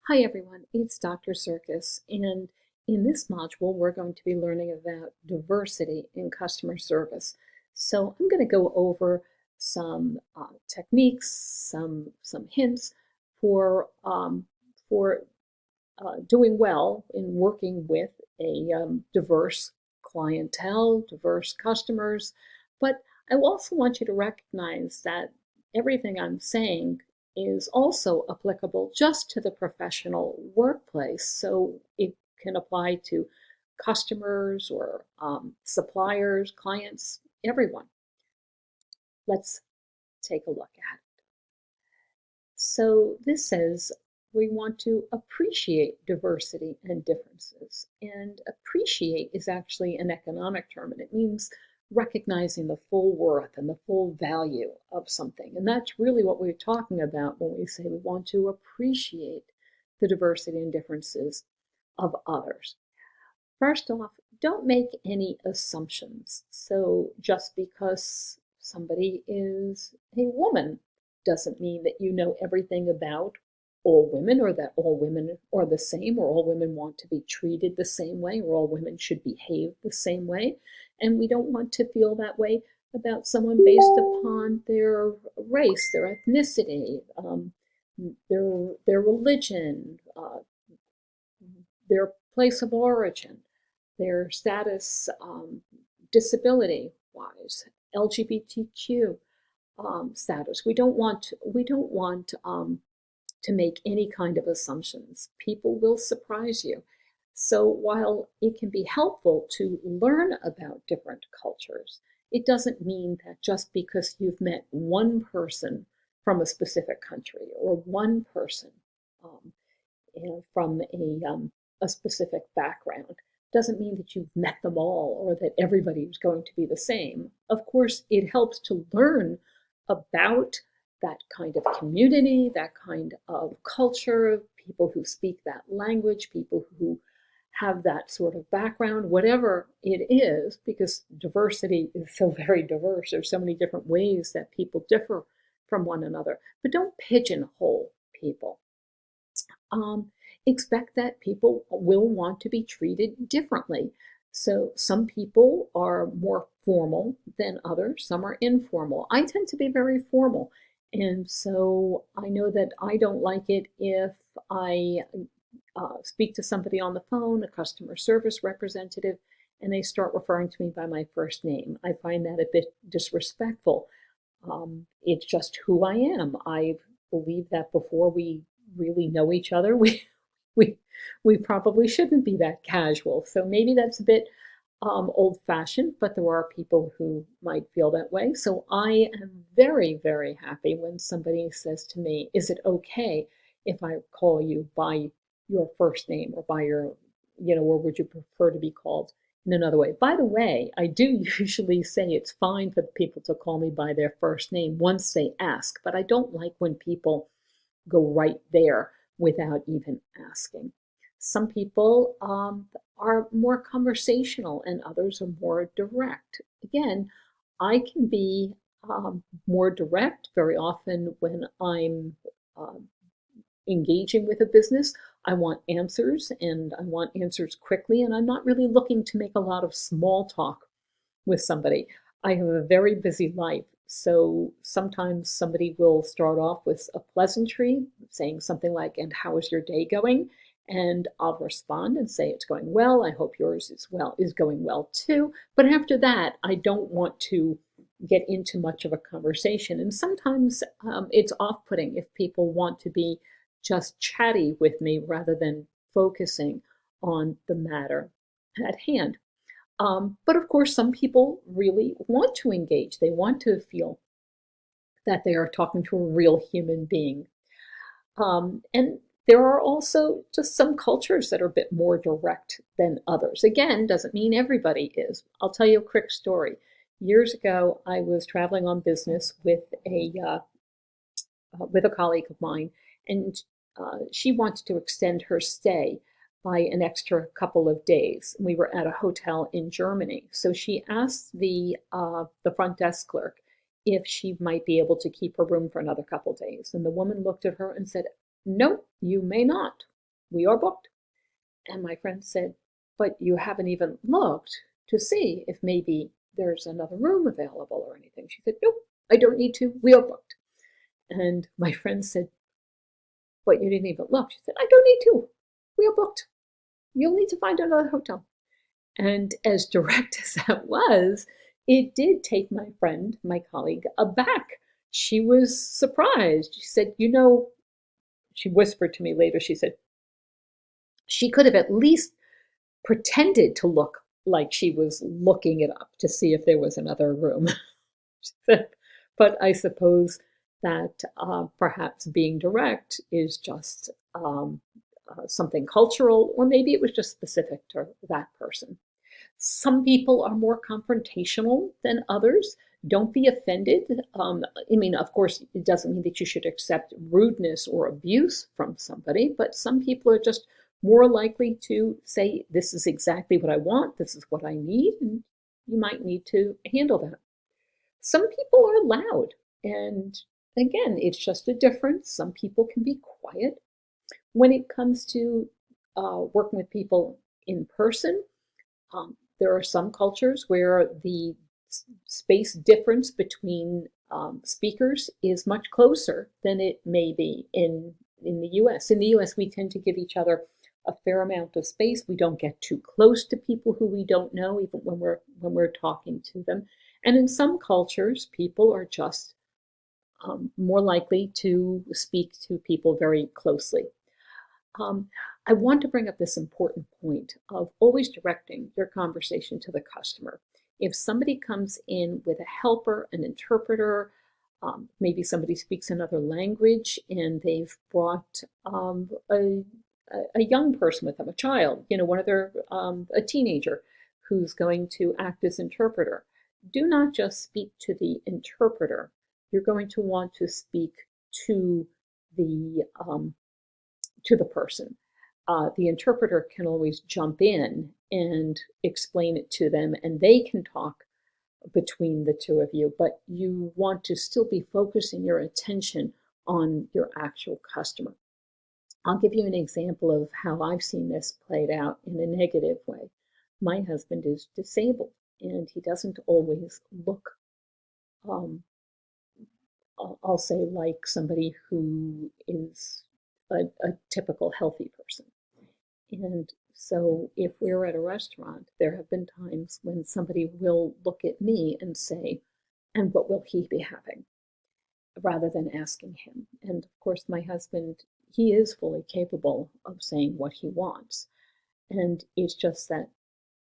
Hi everyone, it's Dr. Circus, and in this module we're going to be learning about diversity in customer service. So I'm going to go over some techniques, some hints for doing well in working with a diverse clientele, diverse customers. But I also want you to recognize that everything I'm saying is also applicable just to the professional workplace. So it can apply to customers or suppliers, clients, everyone. Let's take a look at it. So this says we want to appreciate diversity and differences. And appreciate is actually an economic term, and it means recognizing the full worth and the full value of something. And that's really what we're talking about when we say we want to appreciate the diversity and differences of others. First off, don't make any assumptions. So just because somebody is a woman doesn't mean that you know everything about all women, or that all women are the same, or all women want to be treated the same way, or all women should behave the same way. And we don't want to feel that way about someone based upon their race, their ethnicity, their religion, their place of origin, their status, disability wise, LGBTQ status. We don't want to make any kind of assumptions. People will surprise you. So while it can be helpful to learn about different cultures, it doesn't mean that just because you've met one person from a specific country or one person um, from a specific background doesn't mean that you've met them all or that everybody is going to be the same. Of course, it helps to learn about that kind of community, that kind of culture, people who speak that language, people who have that sort of background, whatever it is, because diversity is so very diverse. There's so many different ways that people differ from one another. But don't pigeonhole people. Um, Expect that people will want to be treated differently. So some people are more formal than others, some are informal. I tend to be very formal. And so I know that I don't like it if I speak to somebody on the phone, a customer service representative, and they start referring to me by my first name. I find that a bit disrespectful. It's just who I am. I believe that before we really know each other, we we probably shouldn't be that casual. So maybe that's a bit old-fashioned, but there are people who might feel that way. So I am very, very happy when somebody says to me, "Is it okay if I call you by your first name or by your, or would you prefer to be called in another way?" By the way, I do usually say it's fine for people to call me by their first name once they ask, but I don't like when people go right there without even asking. Some people are more conversational and others are more direct. Again, I can be more direct very often when I'm um, engaging with a business. I want answers, and I want answers quickly, and I'm not really looking to make a lot of small talk with somebody. I have a very busy life, so sometimes somebody will start off with a pleasantry, saying something like, "And how is your day going?" And I'll respond and say, "It's going well. I hope yours is going well too." But after that, I don't want to get into much of a conversation. And sometimes it's off-putting if people want to be just chatty with me rather than focusing on the matter at hand. But of course, some people really want to engage. They want to feel that they are talking to a real human being. And there are also just some cultures that are a bit more direct than others. Again, doesn't mean everybody is. I'll tell you a quick story. Years ago, I was traveling on business with a colleague of mine, and she wanted to extend her stay by an extra couple of days. We were at a hotel in Germany, so she asked the front desk clerk if she might be able to keep her room for another couple of days, and the woman looked at her and said, "No, you may not. we are booked. And my friend said, but you haven't even looked to see if maybe there's another room available or anything. She said, nope, I don't need to. We are booked. And my friend said, but you didn't even look. She said, I don't need to. We are booked. You'll need to find another hotel. And as direct as that was, it did take my friend, my colleague, aback. She was surprised. She said, she whispered to me later, she said, she could have at least pretended to look like she was looking it up to see if there was another room. But I suppose that perhaps being direct is just something cultural, or maybe it was just specific to that person. Some people are more confrontational than others. Don't be offended. I mean, of course, it doesn't mean that you should accept rudeness or abuse from somebody, but some people are just more likely to say, this is exactly what I want, this is what I need, and you might need to handle that. Some people are loud, and again, it's just a difference. Some people can be quiet. When it comes to working with people in person, there are some cultures where the space difference between speakers is much closer than it may be in the US. In the US, we tend to give each other a fair amount of space. We don't get too close to people who we don't know, even when we're talking to them. And in some cultures, people are just more likely to speak to people very closely. I want to bring up this important point of always directing your conversation to the customer. If somebody comes in with a helper, an interpreter, maybe somebody speaks another language and they've brought a young person with them, a child, one of their, a teenager who's going to act as interpreter. Do not just speak to the interpreter. You're going to want to speak to the person. The interpreter can always jump in and explain it to them, and they can talk between the two of you, but you want to still be focusing your attention on your actual customer. I'll give you an example of how I've seen this played out in a negative way. My husband is disabled, and he doesn't always look, I'll say, like somebody who is a typical healthy person. And so if we're at a restaurant, there have been times when somebody will look at me and say, and what will he be having? Rather than asking him. And of course, my husband, he is fully capable of saying what he wants. And it's just that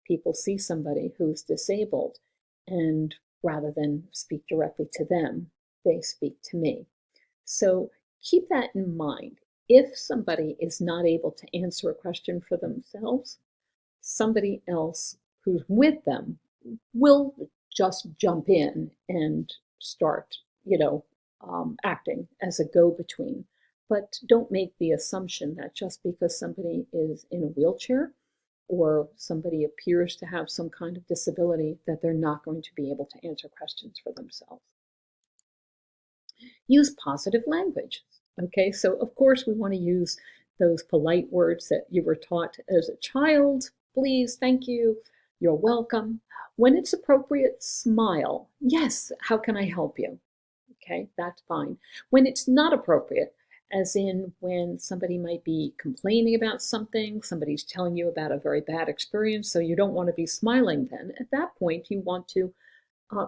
people see somebody who's disabled, and rather than speak directly to them, they speak to me. So keep that in mind. If somebody is not able to answer a question for themselves, somebody else who's with them will just jump in and start, acting as a go-between. But don't make the assumption that just because somebody is in a wheelchair or somebody appears to have some kind of disability, that they're not going to be able to answer questions for themselves. Use positive language. Okay, so of course we want to use those polite words that you were taught as a child. Please, thank you, you're welcome. When it's appropriate, smile. Yes, how can I help you? Okay, that's fine. When it's not appropriate, as in when somebody might be complaining about something, somebody's telling you about a very bad experience, so you don't want to be smiling then. At that point, you want to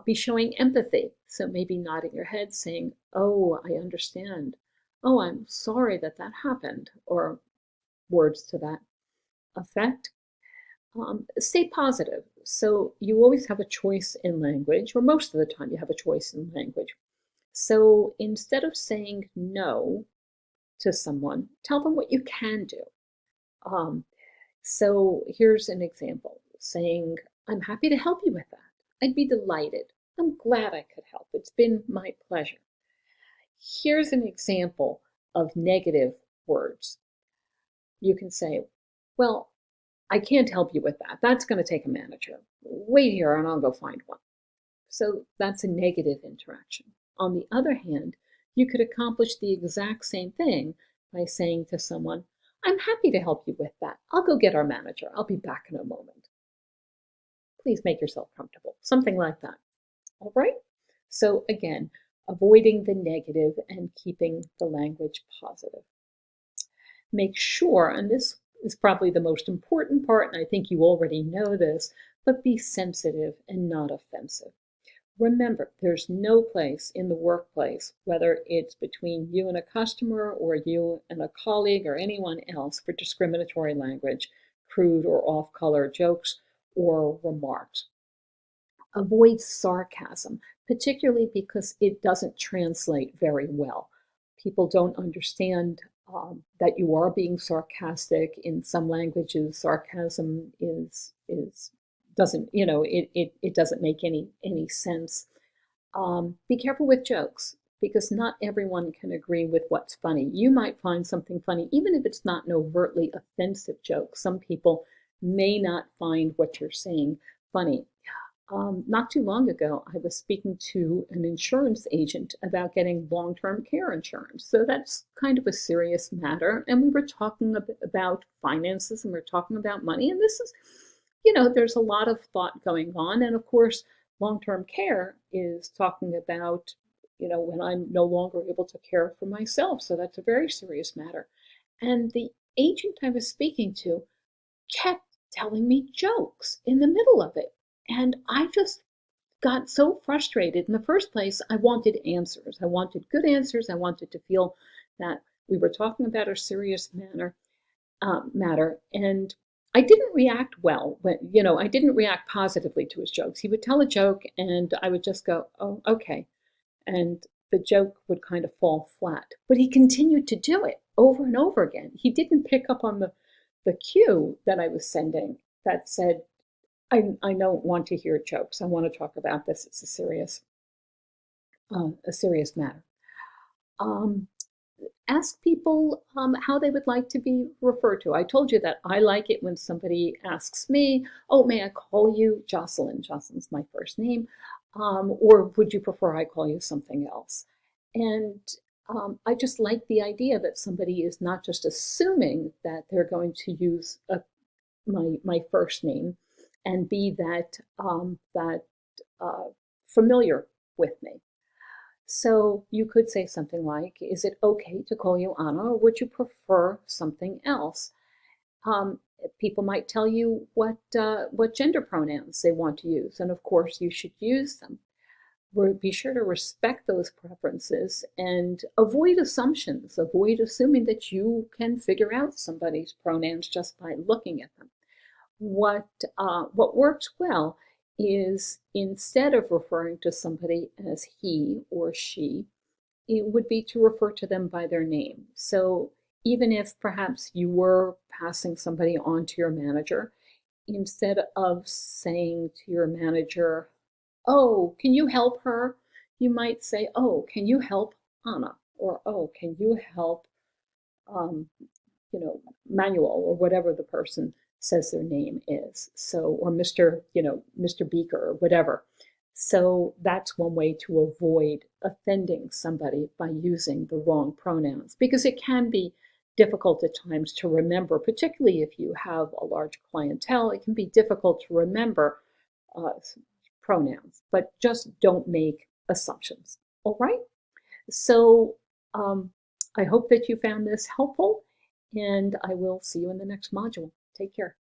be showing empathy. So maybe nodding your head saying, oh, I understand. Oh, I'm sorry that that happened, or words to that effect. Stay positive. So you always have a choice in language, or most of the time you have a choice in language. So instead of saying no to someone, tell them what you can do. So here's an example, saying, I'm happy to help you with that. I'd be delighted. I'm glad I could help. It's been my pleasure. Here's an example of negative words. You can say, well, I can't help you with that. That's going to take a manager. Wait here and I'll go find one. So that's a negative interaction. On the other hand, you could accomplish the exact same thing by saying to someone, I'm happy to help you with that. I'll go get our manager. I'll be back in a moment. Please make yourself comfortable. Something like that. All right? So again, avoiding the negative and keeping the language positive. Make sure, and this is probably the most important part, and I think you already know this, but be sensitive and not offensive. Remember, there's no place in the workplace, whether it's between you and a customer or you and a colleague or anyone else, for discriminatory language, crude or off-color jokes or remarks. Avoid sarcasm, particularly because it doesn't translate very well. People don't understand that you are being sarcastic. In some languages, sarcasm is doesn't, it doesn't make any sense. Be careful with jokes, because not everyone can agree with what's funny. You might find something funny, even if it's not an overtly offensive joke. Some people may not find what you're saying funny. Not too long ago, I was speaking to an insurance agent about getting long-term care insurance. So that's kind of a serious matter. And we were talking about finances, and we're talking about money. And this is, there's a lot of thought going on. And of course, long-term care is talking about, when I'm no longer able to care for myself. So that's a very serious matter. And the agent I was speaking to kept telling me jokes in the middle of it. And I just got so frustrated. In the first place, I wanted answers. I wanted good answers. I wanted to feel that we were talking about a serious matter. And I didn't react well. I didn't react positively to his jokes. He would tell a joke and I would just go, oh, okay. And the joke would kind of fall flat. But he continued to do it over and over again. He didn't pick up on the cue that I was sending that said, I don't want to hear jokes. I want to talk about this. It's a serious matter. Um, Ask people how they would like to be referred to. I told you that I like it when somebody asks me, oh, may I call you Jocelyn? Jocelyn's my first name. Or would you prefer I call you something else? And I just like the idea that somebody is not just assuming that they're going to use my first name and be that familiar with me. So you could say something like, is it okay to call you Anna, or would you prefer something else? People might tell you what gender pronouns they want to use, and of course you should use them. Be sure to respect those preferences and avoid assumptions. Avoid assuming that you can figure out somebody's pronouns just by looking at them. What works well is, instead of referring to somebody as he or she, it would be to refer to them by their name. So even if perhaps you were passing somebody on to your manager, instead of saying to your manager, oh, can you help her? You might say, oh, can you help Anna? Or, oh, can you help um, Manuel, or whatever the person says their name is. So, or Mr. Beaker, or whatever. So that's one way to avoid offending somebody by using the wrong pronouns, because it can be difficult at times to remember, particularly if you have a large clientele. It can be difficult to remember uh, pronouns, but just don't make assumptions. All right? So I hope that you found this helpful, and I will see you in the next module. Take care.